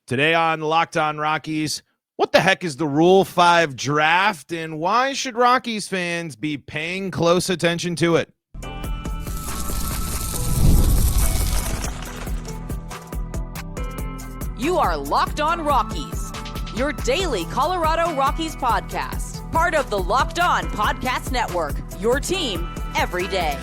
Today on Locked On Rockies, what the heck is the Rule 5 draft, and why should Rockies fans be paying close attention to it? You are Locked On Rockies, your daily Colorado Rockies podcast. Part of the Locked On Podcast Network, your team every day.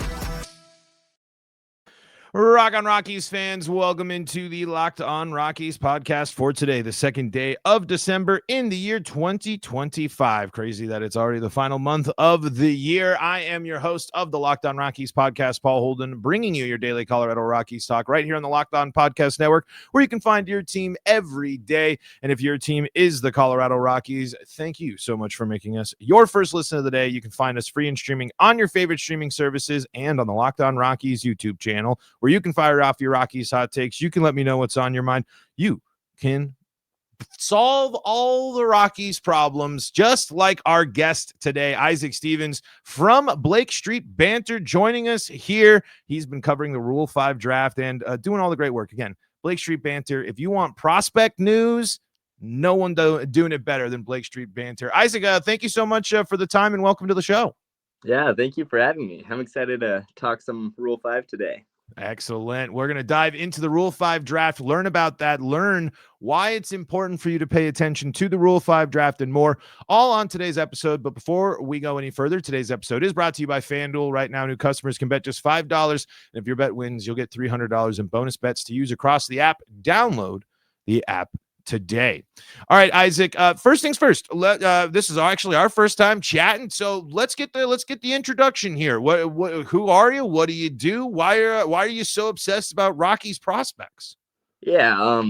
Rock on Rockies fans, welcome into the Locked On Rockies podcast for today, the second day of December in the year 2025. Crazy that it's already the final month of the year. I am your host of the Locked On Rockies podcast, Paul Holden, bringing you your daily Colorado Rockies talk right here on the Locked On Podcast Network, where you can find your team every day. And if your team is the Colorado Rockies, thank you so much for making us your first listen of the day. You can find us free and streaming on your favorite streaming services and on the Locked On Rockies YouTube channel, where you can fire off your Rockies hot takes. You can let me know what's on your mind. You can solve all the Rockies problems, just like our guest today, Isaac Stevens from Blake Street Banter, joining us here. He's been covering the Rule 5 draft and doing all the great work. Again, Blake Street Banter. If you want prospect news, no one doing it better than Blake Street Banter. Isaac, thank you so much for the time and welcome to the show. Yeah, thank you for having me. I'm excited to talk some Rule 5 today. Excellent. We're going to dive into the Rule 5 draft, learn about that, learn why it's important for you to pay attention to the Rule 5 draft and more, all on today's episode. But before we go any further, today's episode is brought to you by FanDuel. Right now, new customers can bet just $5. And if your bet wins, you'll get $300 in bonus bets to use across the app. Download the app today. All right, Isaac, first things first, this is actually our first time chatting, so let's get the introduction here. Who are you? What do you do? Why are you so obsessed about Rockies prospects? Yeah,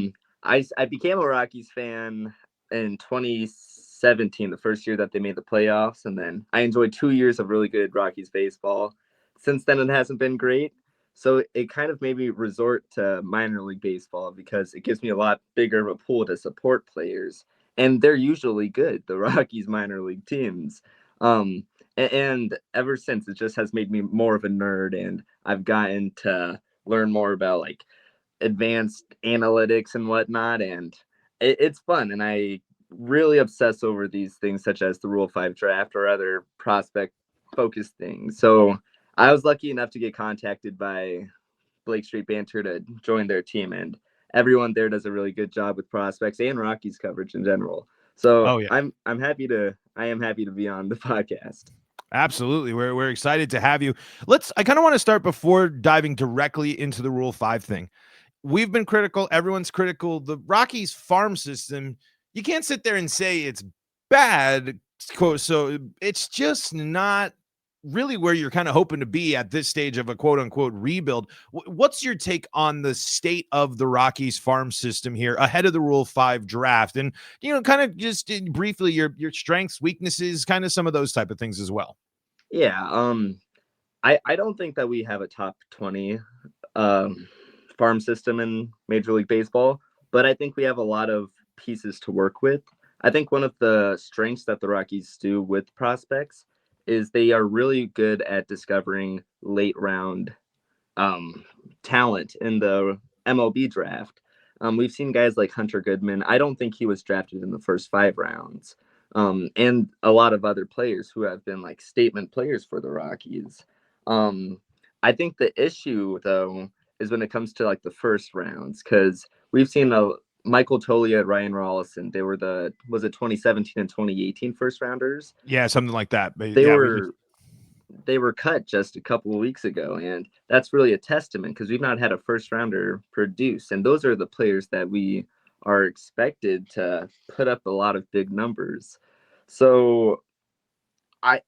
I became a Rockies fan in 2017, the first year that they made the playoffs, and then I enjoyed 2 years of really good Rockies baseball. Since then, it hasn't been great. So it kind of made me resort to minor league baseball because it gives me a lot bigger of a pool to support players. And they're usually good, the Rockies minor league teams. And ever since, it just has made me more of a nerd. And I've gotten to learn more about like advanced analytics and whatnot. And it's fun. And I really obsess over these things such as the Rule 5 draft or other prospect focused things. So I was lucky enough to get contacted by Blake Street Banter to join their team, and everyone there does a really good job with prospects and Rockies coverage in general. So I am happy to be on the podcast. Absolutely. We're excited to have you. I kind of want to start before diving directly into the Rule 5 thing. We've been critical. Everyone's critical. The Rockies farm system, you can't sit there and say it's bad. So it's just not really where you're kind of hoping to be at this stage of a quote unquote rebuild. What's your take on the state of the Rockies farm system here ahead of the Rule 5 draft? And, kind of just briefly your strengths, weaknesses, kind of some of those type of things as well. Yeah. I don't think that we have a top 20 farm system in Major League Baseball, but I think we have a lot of pieces to work with. I think one of the strengths that the Rockies do with prospects is they are really good at discovering late round talent in the MLB draft. We've seen guys like Hunter Goodman. I don't think he was drafted in the first 5 rounds. And a lot of other players who have been like statement players for the Rockies. I think the issue though is when it comes to like the first rounds, because we've seen Michael Tolia, Ryan Rollison, they were was it 2017 and 2018 first rounders? Yeah, something like that. But they were cut just a couple of weeks ago, and that's really a testament because we've not had a first rounder produce, and those are the players that we are expected to put up a lot of big numbers. So I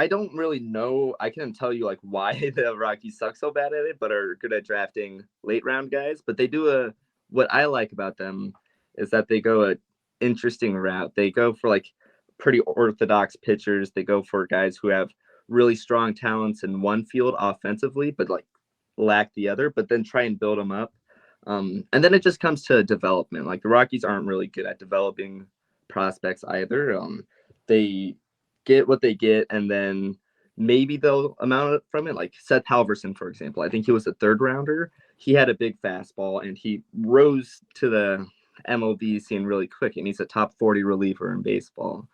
don't really know. I can't tell you like why the Rockies suck so bad at it, but are good at drafting late round guys. But they do what I like about them is that they go an interesting route. They go for like pretty orthodox pitchers. They go for guys who have really strong talents in one field offensively, but like lack the other, but then try and build them up. And then it just comes to development. Like the Rockies aren't really good at developing prospects either. They get what they get, and then maybe they'll amount from it. Like Seth Halverson, for example, I think he was a 3rd rounder. He had a big fastball, and he rose to the MLB scene really quick, and he's a top 40 reliever in baseball.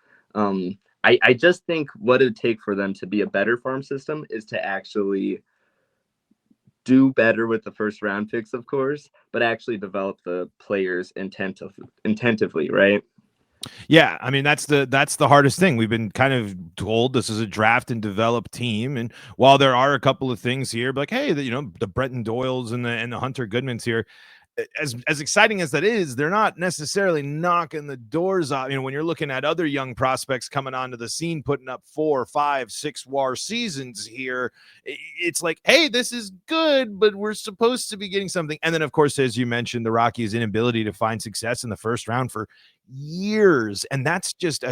I just think what it would take for them to be a better farm system is to actually do better with the first round picks, of course, but actually develop the players intentively, right? Yeah, I mean that's the hardest thing. We've been kind of told this is a draft and develop team, and while there are a couple of things here, like hey, the Bretton Doyles and the Hunter Goodmans here, as exciting as that is, they're not necessarily knocking the doors off. When you're looking at other young prospects coming onto the scene, putting up 4, 5, 6 WAR seasons here, it's like, hey, this is good, but we're supposed to be getting something. And then, of course, as you mentioned, the Rockies' inability to find success in the first round for years, and that's just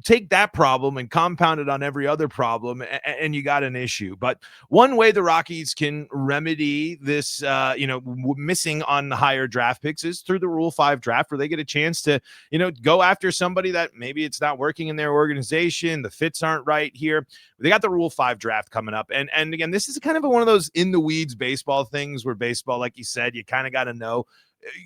take that problem and compound it on every other problem, and you got an issue. But one way the Rockies can remedy this, missing on the higher draft picks is through the Rule 5 draft, where they get a chance to, go after somebody that maybe it's not working in their organization. The fits aren't right here. They got the Rule 5 draft coming up. And again, this is kind of one of those in the weeds baseball things where baseball, like you said, you kind of got to know.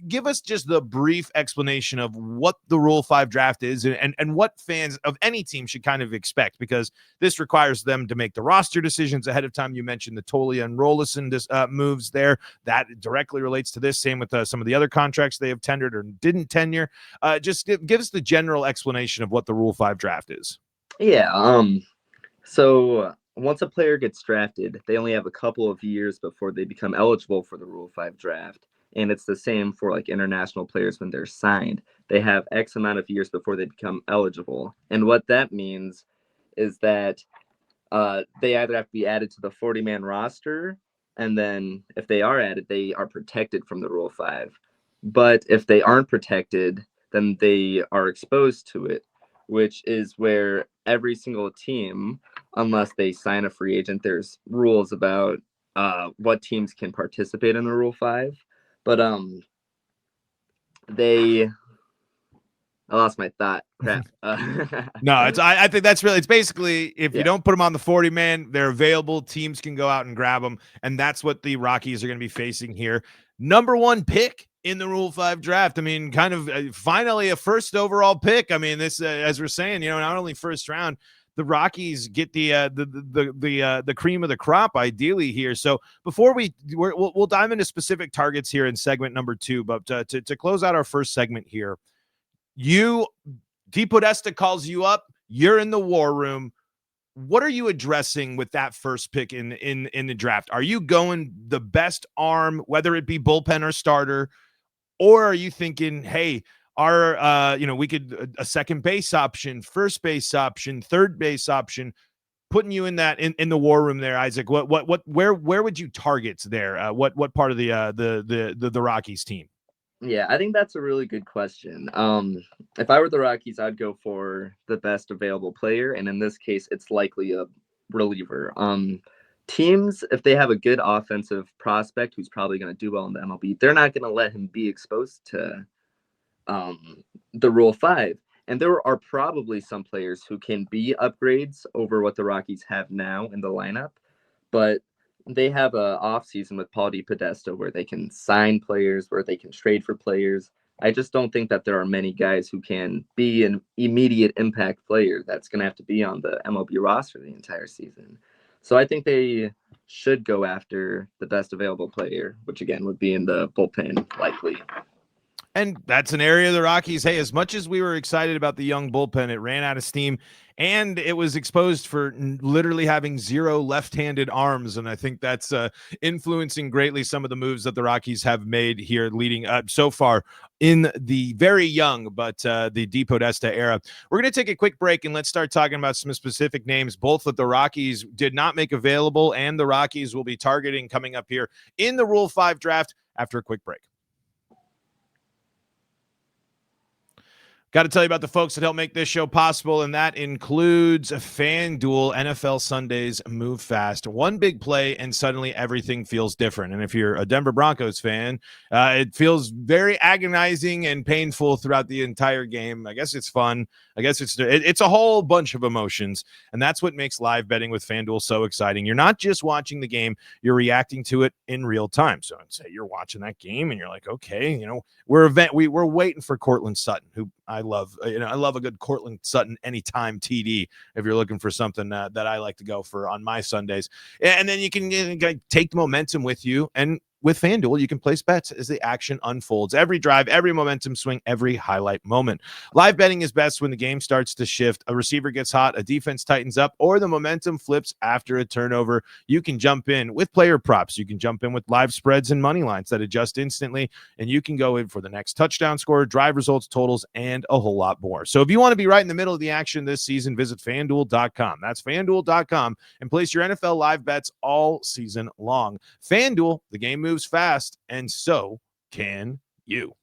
Give us just the brief explanation of what the Rule 5 draft is and what fans of any team should kind of expect, because this requires them to make the roster decisions ahead of time. You mentioned the Tolia and Rolison moves there. That directly relates to this. Same with some of the other contracts they have tendered or didn't tenure. Just give us the general explanation of what the Rule 5 draft is. Yeah. So once a player gets drafted, they only have a couple of years before they become eligible for the Rule 5 draft. And it's the same for like international players when they're signed. They have X amount of years before they become eligible. And what that means is that they either have to be added to the 40-man roster, and then if they are added, they are protected from the Rule 5. But if they aren't protected, then they are exposed to it, which is where every single team, unless they sign a free agent, there's rules about what teams can participate in the Rule 5. But I lost my thought. Crap. No, I think that's really, it's basically if you don't put them on the 40-man, they're available. Teams can go out and grab them. And that's what the Rockies are going to be facing here. Number 1 pick in the Rule 5 draft. I mean, kind of finally a first overall pick. I mean, this, as we're saying, not only first round, the Rockies get the cream of the crop ideally here. So before we'll dive into specific targets here in segment number 2, but to close out our first segment here, D Podesta calls you up. You're in the war room. What are you addressing with that first pick in the draft? Are you going the best arm, whether it be bullpen or starter, or are you thinking, hey, we could a second base option, first base option, third base option, putting you in that in the war room there, Isaac? Where would you target there? What part of the Rockies team? Yeah, I think that's a really good question. If I were the Rockies, I'd go for the best available player, and in this case, it's likely a reliever. Teams, if they have a good offensive prospect who's probably going to do well in the MLB, they're not going to let him be exposed to the Rule 5. And there are probably some players who can be upgrades over what the Rockies have now in the lineup, but they have a off season with Paul DePodesta where they can sign players, where they can trade for players. I just don't think that there are many guys who can be an immediate impact player that's going to have to be on the MLB roster the entire season. So I think they should go after the best available player, which again would be in the bullpen likely. And that's an area of the Rockies, hey, as much as we were excited about the young bullpen, it ran out of steam, and it was exposed for literally having 0 left-handed arms, and I think that's influencing greatly some of the moves that the Rockies have made here leading up so far in the very young, but the DePodesta era. We're going to take a quick break, and let's start talking about some specific names, both that the Rockies did not make available and the Rockies will be targeting coming up here in the Rule 5 draft after a quick break. Got to tell you about the folks that help make this show possible, and that includes FanDuel. NFL Sundays move fast. One big play, and suddenly everything feels different. And if you're a Denver Broncos fan, it feels very agonizing and painful throughout the entire game. I guess it's fun. I guess it's a whole bunch of emotions, and that's what makes live betting with FanDuel so exciting. You're not just watching the game, you're reacting to it in real time. So say you're watching that game, and you're like, okay, we're waiting for Cortland Sutton, who I love. I love a good Cortland Sutton anytime TD if you're looking for something that I like to go for on my Sundays. And then you can take the momentum with you. And with FanDuel, you can place bets as the action unfolds. Every drive, every momentum swing, every highlight moment. Live betting is best when the game starts to shift. A receiver gets hot, a defense tightens up, or the momentum flips after a turnover. You can jump in with player props. You can jump in with live spreads and money lines that adjust instantly, and you can go in for the next touchdown score, drive results, totals, and a whole lot more. So if you want to be right in the middle of the action this season, visit FanDuel.com. That's FanDuel.com, and place your NFL live bets all season long. FanDuel, the game moves fast, and so can you.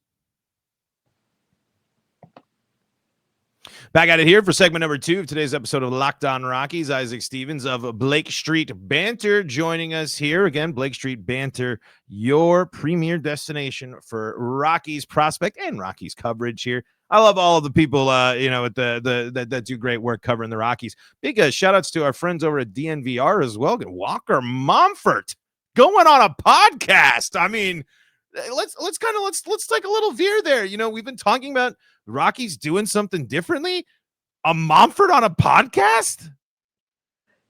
Back at it here for segment number 2 of today's episode of Locked On Rockies. Isaac Stevens of Blake Street Banter joining us here. Again, Blake Street Banter, your premier destination for Rockies prospect and Rockies coverage here. I love all of the people, that do great work covering the Rockies. Big shout outs to our friends over at DNVR as well. Walker Momfort going on a podcast. I mean, let's take a little veer there. We've been talking about Rockies doing something differently. A Momfort on a podcast?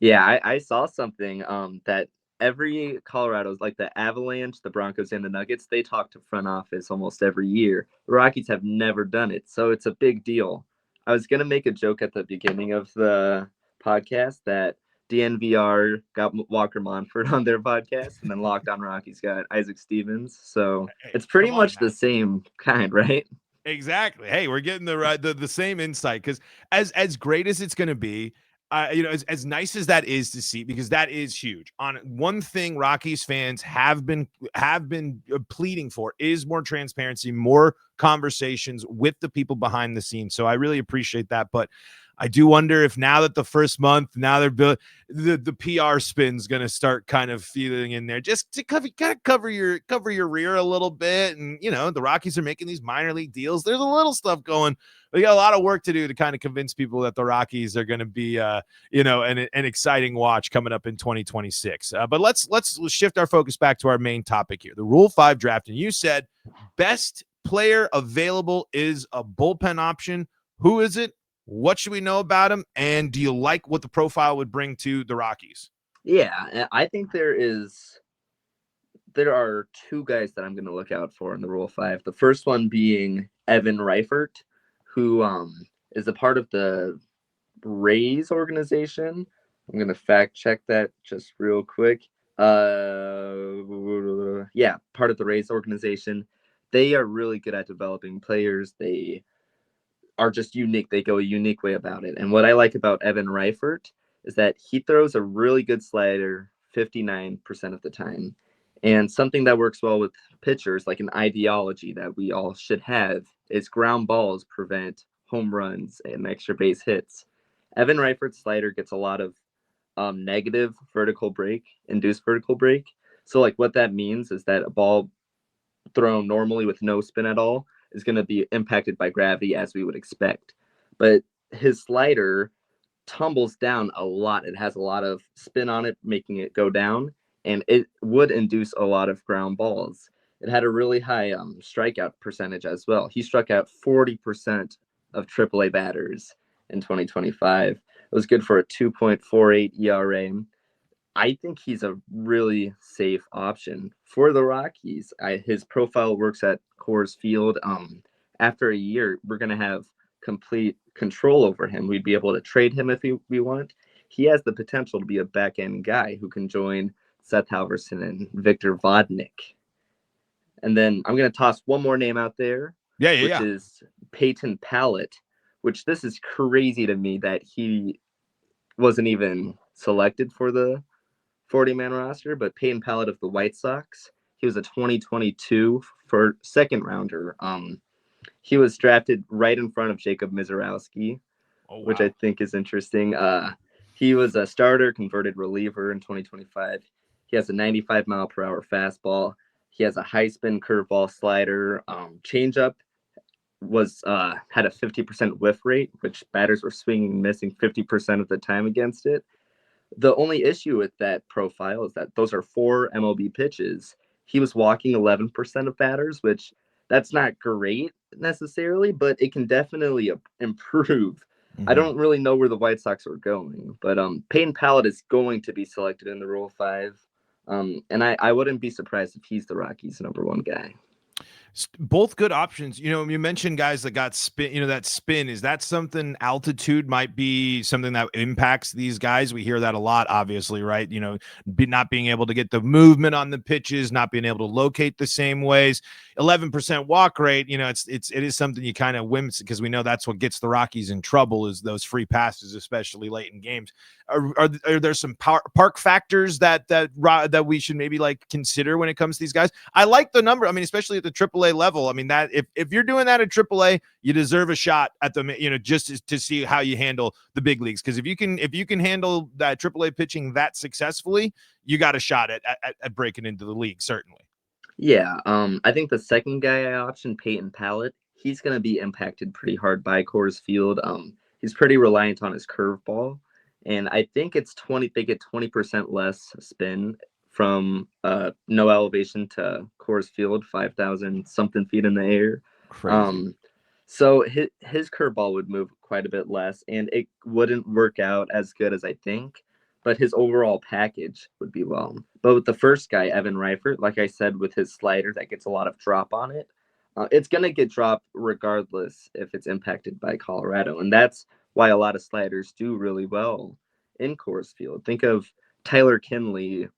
Yeah, I saw something that every Colorado's, like the Avalanche, the Broncos, and the Nuggets, they talk to front office almost every year. The Rockies have never done it, so it's a big deal. I was going to make a joke at the beginning of the podcast that DNVR got Walker Monfort on their podcast, and then Locked On Rockies got Isaac Stevens. So it's pretty much the same kind, right? Exactly. Hey, we're getting the same insight, because as great as it's going to be, as nice as that is to see, because that is huge. On one thing, Rockies fans have been pleading for is more transparency, more conversations with the people behind the scenes. So I really appreciate that, but I do wonder if now that the first month, now they're the PR spin's going to start kind of feeling in there, just to cover your rear a little bit. And the Rockies are making these minor league deals. There's a little stuff going. We got a lot of work to do to kind of convince people that the Rockies are going to be an exciting watch coming up in 2026. But let's shift our focus back to our main topic here, the Rule 5 draft. And you said best player available is a bullpen option. Who is it? What should we know about him? And do you like what the profile would bring to the Rockies? Yeah, I think there are two guys that I'm going to look out for in the Rule 5. The first one being Evan Reifert, who is a part of the Rays organization. I'm going to fact check that just real quick. Yeah, part of the Rays organization. They are really good at developing players. They are just unique. They go a unique way about it. And what I like about Evan Reifert is that he throws a really good slider 59% of the time. And something that works well with pitchers, like an ideology that we all should have, is ground balls prevent home runs and extra base hits. Evan Reifert's slider gets a lot of negative induced vertical break. So like what that means is that a ball thrown normally with no spin at all is going to be impacted by gravity, as we would expect. But his slider tumbles down a lot. It has a lot of spin on it, making it go down, and it would induce a lot of ground balls. It had a really high strikeout percentage as well. He struck out 40% of AAA batters in 2025. It was good for a 2.48 ERA. I think he's a really safe option for the Rockies. His profile works at Coors Field. After a year, we're going to have complete control over him. We'd be able to trade him if we want. He has the potential to be a back-end guy who can join Seth Halverson and Victor Vodnik. And then I'm going to toss one more name out there, which is Peyton Pallett, which this is crazy to me that he wasn't even selected for the 40-man roster, but Peyton Pallett of the White Sox, he was a 2022 second rounder. He was drafted right in front of Jacob Mizorowski, Oh, wow. which I think is interesting. He was a starter, converted reliever in 2025. He has a 95-mile-per-hour fastball. He has a high spin curveball slider. Changeup had a 50% whiff rate, which batters were swinging and missing 50% of the time against it. The only issue with that profile is that those are 4 MLB pitches. He was walking 11% of batters, which that's not great necessarily, but it can definitely improve. I don't really know where the White Sox are going, but Peyton Pallett is going to be selected in the Rule 5. And I wouldn't be surprised if he's the Rockies' #1 guy. Both good options. You mentioned guys that got spin, that spin. Is that something, altitude might be something that impacts these guys? We hear that a lot, obviously, right? Not being able to get the movement on the pitches, not being able to locate the same ways. 11% walk rate, it is something you kind of whimsy, because we know that's what gets the Rockies in trouble, is those free passes, especially late in games. Are there some park factors that we should maybe consider when it comes to these guys? I like the number. I mean, especially at the AAA level. I mean, that if you're doing that at AAA, you deserve a shot at the just to see how you handle the big leagues. Because if you can handle that AAA pitching that successfully, you got a shot at breaking into the league, certainly. Yeah, I think the second guy I optioned, Peyton Pallett, he's going to be impacted pretty hard by Coors Field. He's pretty reliant on his curveball, and I think they get 20% less spin from no elevation to Coors Field, 5,000 something feet in the air. Crazy. So his curveball would move quite a bit less, and it wouldn't work out as good as I think, but his overall package would be well. But with the first guy, Evan Reifert, like I said, with his slider that gets a lot of drop on it, it's going to get dropped regardless if it's impacted by Colorado. And that's why a lot of sliders do really well in Coors Field. Think of Tyler Kinley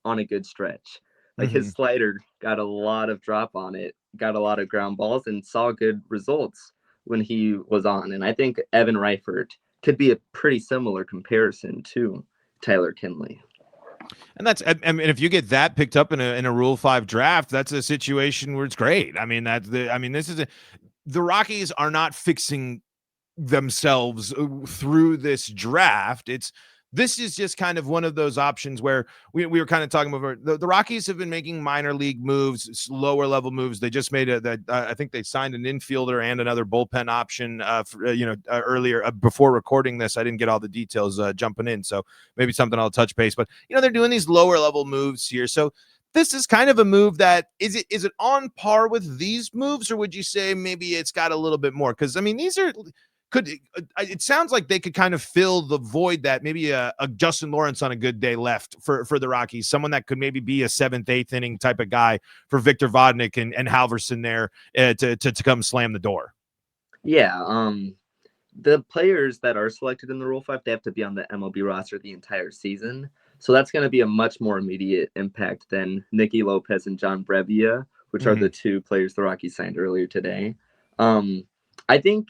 on a good stretch. His slider got a lot of drop on it, got a lot of ground balls, and saw good results when he was on. And I think Evan Reifert could be a pretty similar comparison to Tyler Kinley. And I mean, if you get that picked up in a Rule 5 draft, that's a situation where it's great. I mean, the Rockies are not fixing themselves through this draft. This is just kind of one of those options where we were kind of talking about the Rockies have been making minor league moves, lower level moves. They just made I think they signed an infielder and another bullpen option earlier before recording this. I didn't get all the details jumping in, so maybe something I'll touch base. But they're doing these lower level moves here, so this is kind of a move that is it on par with these moves, or would you say maybe it's got a little bit more? Because I mean, these are. It sounds like they could kind of fill the void that maybe a Justin Lawrence on a good day left for the Rockies, someone that could maybe be a 7th, 8th inning type of guy for Victor Vodnik and Halverson there to come slam the door. Yeah, the players that are selected in the Rule 5, they have to be on the MLB roster the entire season. So that's going to be a much more immediate impact than Nicky Lopez and John Brevia, which are the 2 players the Rockies signed earlier today. I think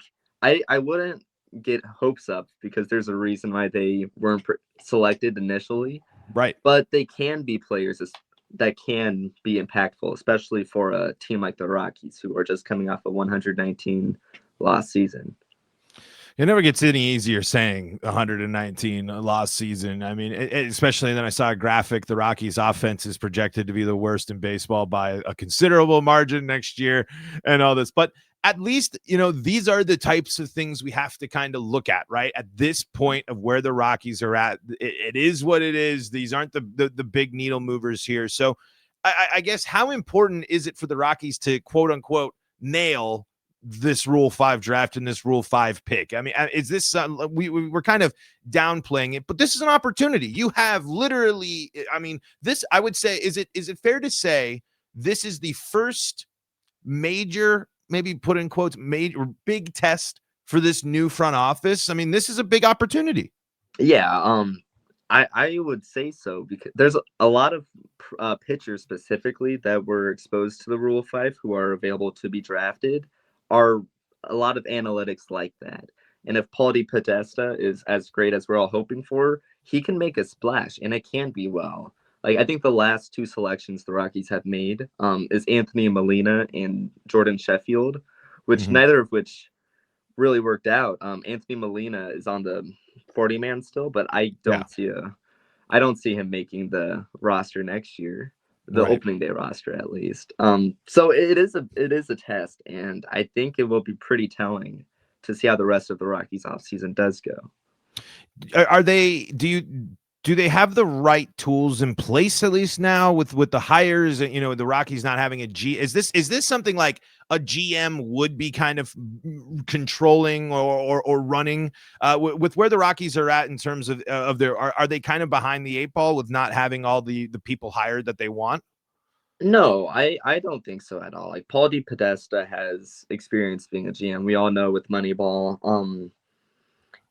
I wouldn't get hopes up because there's a reason why they weren't selected initially. Right. But they can be players that can be impactful, especially for a team like the Rockies, who are just coming off a 119 loss season. It never gets any easier saying 119 loss season. I mean, especially then I saw a graphic. The Rockies offense is projected to be the worst in baseball by a considerable margin next year and all this. But at least, these are the types of things we have to kind of look at, right? At this point of where the Rockies are at, it is what it is. These aren't the big needle movers here. So I guess how important is it for the Rockies to quote unquote nail this Rule 5 draft and this Rule 5 pick? I mean, is this we're kind of downplaying it, but this is an opportunity. You have literally, I mean, this, I would say, is it fair to say this is the first major, maybe put in quotes, major big test for this new front office? I mean, this is a big opportunity. Yeah, I would say so, because there's a lot of pitchers specifically that were exposed to the Rule 5 who are available to be drafted. Are a lot of analytics like that. And if Paul DePodesta is as great as we're all hoping for, he can make a splash, and it can be well. I think the last 2 selections the Rockies have made is Anthony Molina and Jordan Sheffield, which neither of which really worked out. Anthony Molina is on the 40-man still, but I don't see him making the roster next year, the opening day roster at least. So it is a test, and I think it will be pretty telling to see how the rest of the Rockies offseason does go. Do they have the right tools in place at least now with the hires, and the Rockies not having a G? Is this something like a GM would be kind of controlling or running with where the Rockies are at in terms of their are they kind of behind the eight ball with not having all the people hired that they want? No, I don't think so at all. Like Paul DePodesta has experience being a GM. We all know with Moneyball.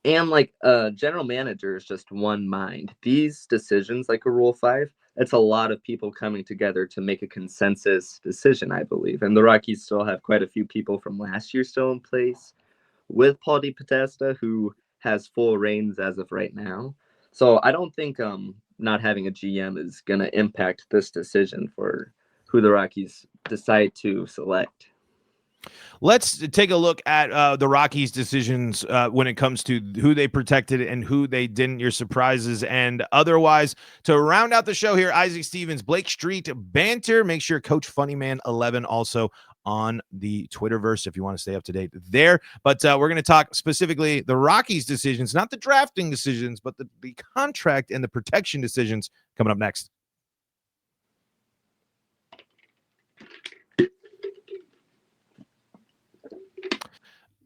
And like general manager is just one mind. These decisions, like a Rule 5, it's a lot of people coming together to make a consensus decision, I believe. And the Rockies still have quite a few people from last year still in place with Paul DePodesta, who has full reins as of right now. So I don't think not having a GM is going to impact this decision for who the Rockies decide to select. Let's take a look at the Rockies' decisions when it comes to who they protected and who they didn't, your surprises and otherwise. To round out the show here, Isaac Stevens, Blake Street, Banter. Make sure Coach Funnyman11 also on the Twitterverse if you want to stay up to date there. But we're going to talk specifically the Rockies' decisions, not the drafting decisions, but the contract and the protection decisions coming up next.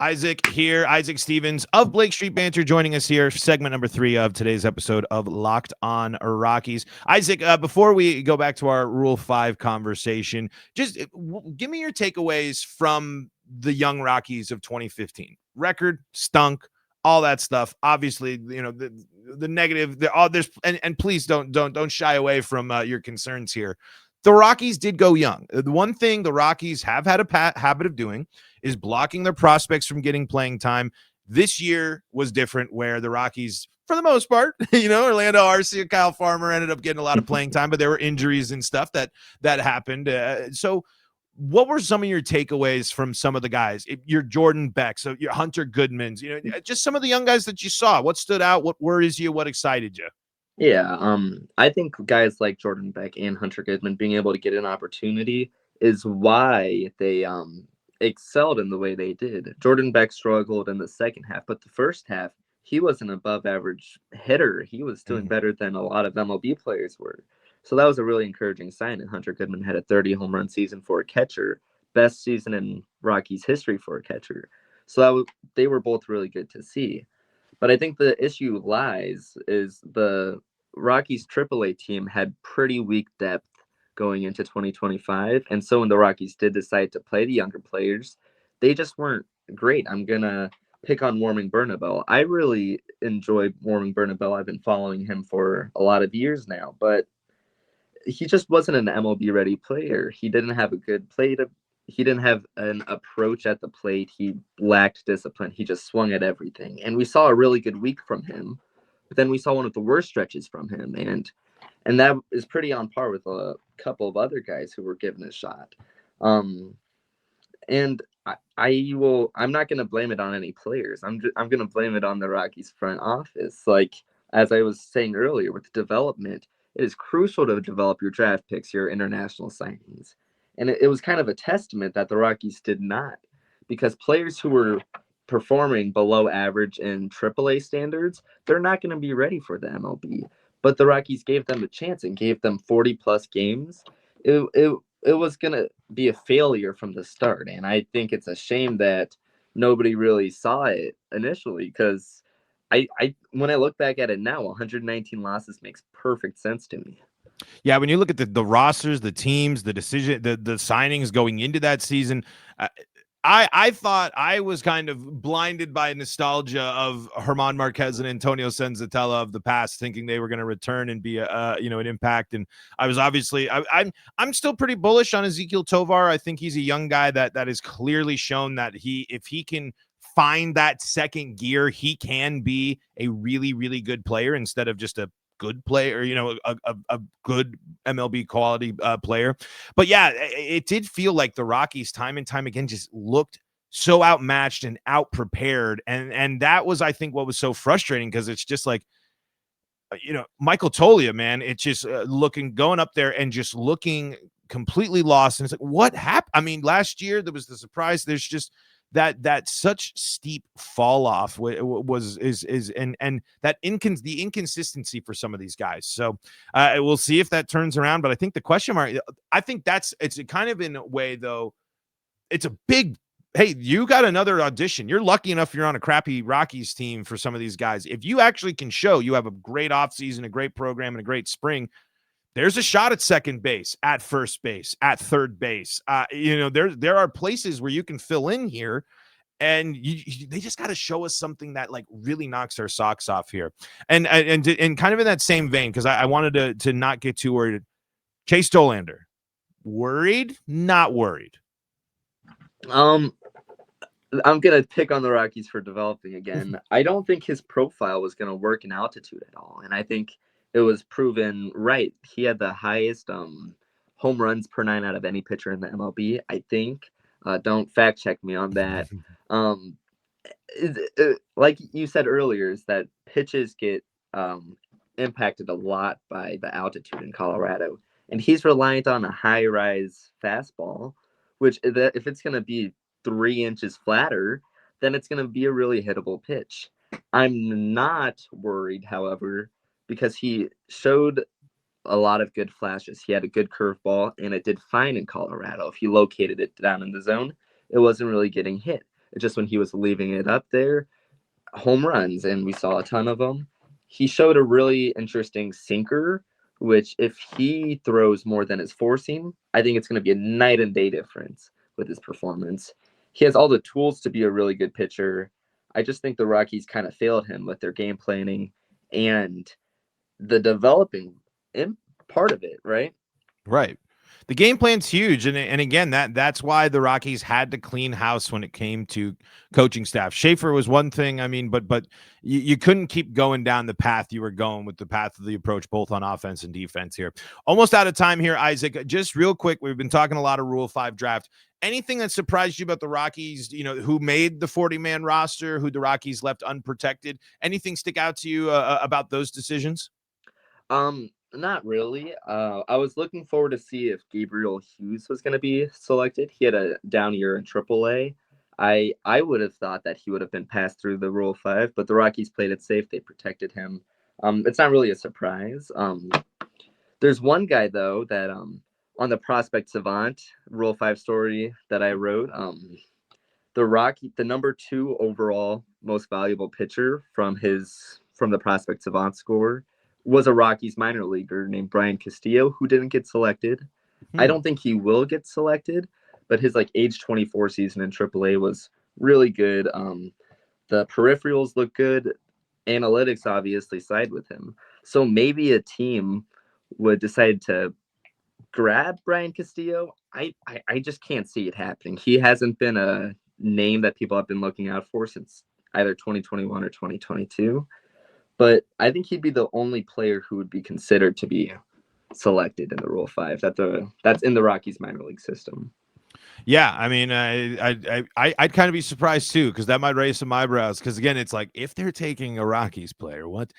Isaac here, Isaac Stevens of Blake Street Banter joining us here, segment number 3 of today's episode of Locked On Rockies. Isaac, before we go back to our Rule 5 conversation, just give me your takeaways from the young Rockies of 2015. Record, stunk, all that stuff. Obviously, the negative, there's and please don't shy away from your concerns here. The Rockies did go young. The one thing the Rockies have had a habit of doing is blocking their prospects from getting playing time. This year was different where the Rockies, for the most part, Orlando Arcia, Kyle Farmer ended up getting a lot of playing time, but there were injuries and stuff that happened. So what were some of your takeaways from some of the guys? Your Jordan Beck, so your Hunter Goodmans, just some of the young guys that you saw. What stood out? What worries you? What excited you? Yeah, I think guys like Jordan Beck and Hunter Goodman being able to get an opportunity is why they excelled in the way they did. Jordan Beck struggled in the second half, but the first half, he was an above average hitter. He was doing better than a lot of MLB players were. So that was a really encouraging sign. And Hunter Goodman had a 30 home run season for a catcher, best season in Rockies history for a catcher. So they were both really good to see. But I think the issue lies is the Rockies AAA team had pretty weak depth going into 2025. And so when the Rockies did decide to play the younger players, they just weren't great. I'm going to pick on Warming Bernabel. I really enjoy Warming Bernabel. I've been following him for a lot of years now, but he just wasn't an MLB ready player. He didn't have a good plate. He didn't have an approach at the plate. He lacked discipline. He just swung at everything. And we saw a really good week from him. But then we saw one of the worst stretches from him. And that is pretty on par with a couple of other guys who were given a shot. And I'm not going to blame it on any players. I'm going to blame it on the Rockies front office. Like, as I was saying earlier, with development, it is crucial to develop your draft picks, your international signings. And it was kind of a testament that the Rockies did not, because players who were performing below average in AAA standards, they're not going to be ready for the MLB. But the Rockies gave them a chance and gave them 40-plus games. It was going to be a failure from the start. And I think it's a shame that nobody really saw it initially, because when I look back at it now, 119 losses makes perfect sense to me. Yeah, when you look at the rosters, the teams, the decision, the signings going into that season, I thought I was kind of blinded by nostalgia of German Marquez and Antonio Senzatella of the past, thinking they were going to return and be an impact. And I was obviously I'm still pretty bullish on Ezequiel Tovar. I think he's a young guy that has clearly shown that if he can find that second gear, he can be a really, really good player instead of just a good player, a good MLB quality player. But yeah, it did feel like the Rockies time and time again just looked so outmatched and out prepared. And that was, I think, what was so frustrating, because it's just like, Michael Tolia, man, it's just going up there and just looking completely lost. And it's like, what happened? I mean, last year there was the surprise. There's just that such steep fall off and that the inconsistency for some of these guys. So we'll see if that turns around. But I think the question mark, I think it's kind of, in a way, though, it's a big, hey, you got another audition. You're lucky enough you're on a crappy Rockies team for some of these guys. If you actually can show you have a great offseason, a great program, and a great spring, there's a shot at second base, at first base, at third base. There are places where you can fill in here, and they just got to show us something that, like, really knocks our socks off here. And kind of in that same vein, because I wanted to not get too worried. Chase Dolander, worried? Not worried? I'm gonna pick on the Rockies for developing again. I don't think his profile was gonna work in altitude at all, and I think it was proven right. He had the highest home runs per 9 out of any pitcher in the MLB, I think. Don't fact check me on that. Like you said earlier, is that pitches get impacted a lot by the altitude in Colorado, and he's reliant on a high rise fastball, which, if it's going to be 3 inches flatter, then it's going to be a really hittable pitch. I'm not worried, however, because he showed a lot of good flashes. He had a good curveball, and it did fine in Colorado. If you located it down in the zone, it wasn't really getting hit. It's just when he was leaving it up there, home runs, and we saw a ton of them. He showed a really interesting sinker, which, if he throws more than his four seam, I think it's going to be a night and day difference with his performance. He has all the tools to be a really good pitcher. I just think the Rockies kind of failed him with their game planning and the developing part of it, right? Right. The game plan's huge, and again, that's why the Rockies had to clean house when it came to coaching staff. Schaefer was one thing, I mean, but you couldn't keep going down the path you were going with the path of the approach, both on offense and defense here. Almost out of time here, Isaac. Just real quick, we've been talking a lot of Rule 5 draft. Anything that surprised you about the Rockies, who made the 40-man roster, who the Rockies left unprotected? Anything stick out to you about those decisions? Not really. I was looking forward to see if Gabriel Hughes was going to be selected. He had a down year in AAA. I would have thought that he would have been passed through the Rule 5, but the Rockies played it safe. They protected him. It's not really a surprise. There's one guy, though, that on the Prospect Savant Rule 5 story that I wrote, the number 2 overall most valuable pitcher from the Prospect Savant score was a Rockies minor leaguer named Brian Castillo, who didn't get selected. I don't think he will get selected, but his age 24 season in AAA was really good. The peripherals look good. Analytics obviously side with him. So maybe a team would decide to grab Brian Castillo. I just can't see it happening. He hasn't been a name that people have been looking out for since either 2021 or 2022. But I think he'd be the only player who would be considered to be selected in the Rule 5. That's in the Rockies minor league system. Yeah, I mean, I'd kind of be surprised too, because that might raise some eyebrows. Because again, it's like, if they're taking a Rockies player, what?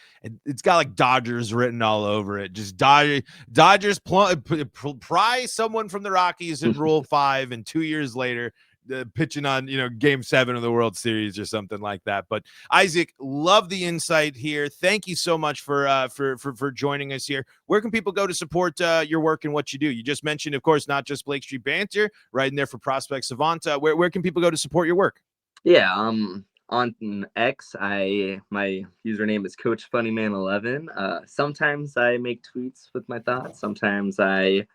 It's got Dodgers written all over it. Just Dodgers prize someone from the Rockies in Rule 5, and 2 years later, pitching on Game 7 of the World Series or something like that. But Isaac, love the insight here. Thank you so much for joining us here. Where can people go to support your work and what you do? You just mentioned, of course, not just Blake Street Banter, right in there for Prospect Savant. Where can people go to support your work? Yeah, on X, my username is Coach Funnyman11. Sometimes I make tweets with my thoughts. Sometimes I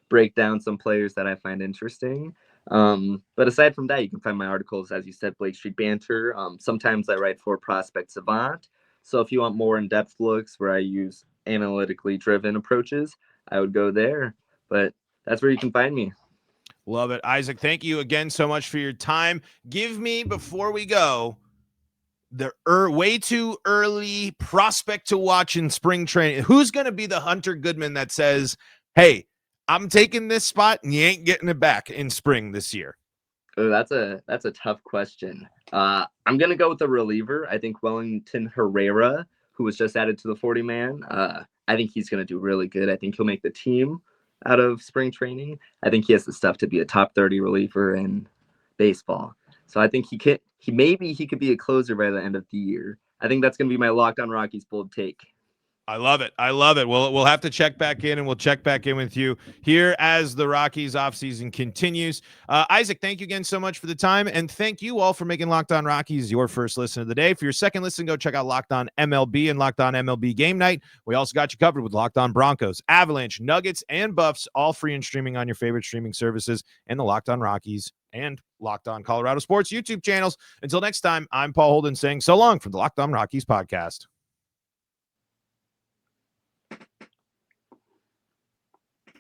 break down some players that I find interesting. But aside from that, you can find my articles, as you said, Blake Street Banter. Sometimes I write for Prospect Savant. So if you want more in-depth looks where I use analytically driven approaches, I would go there. But that's where you can find me. Love it. Isaac, thank you again so much for your time. Give me, before we go, the way too early prospect to watch in spring training. Who's going to be the Hunter Goodman that says, hey, I'm taking this spot and you ain't getting it back in spring this year? Oh, that's a tough question. I'm gonna go with the reliever. I think Wellington Herrera, who was just added to the 40-man. I think he's gonna do really good. I think he'll make the team out of spring training. I think he has the stuff to be a top 30 reliever in baseball. So I think he could be a closer by the end of the year. I think that's gonna be my Locked On Rockies bold take. I love it. I love it. We'll have to check back in, and we'll check back in with you here as the Rockies offseason continues. Isaac, thank you again so much for the time, and thank you all for making Locked On Rockies your first listen of the day. For your second listen, go check out Locked On MLB and Locked On MLB Game Night. We also got you covered with Locked On Broncos, Avalanche, Nuggets, and Buffs, all free and streaming on your favorite streaming services, and the Locked On Rockies and Locked On Colorado Sports YouTube channels. Until next time, I'm Paul Holden saying so long from the Locked On Rockies podcast.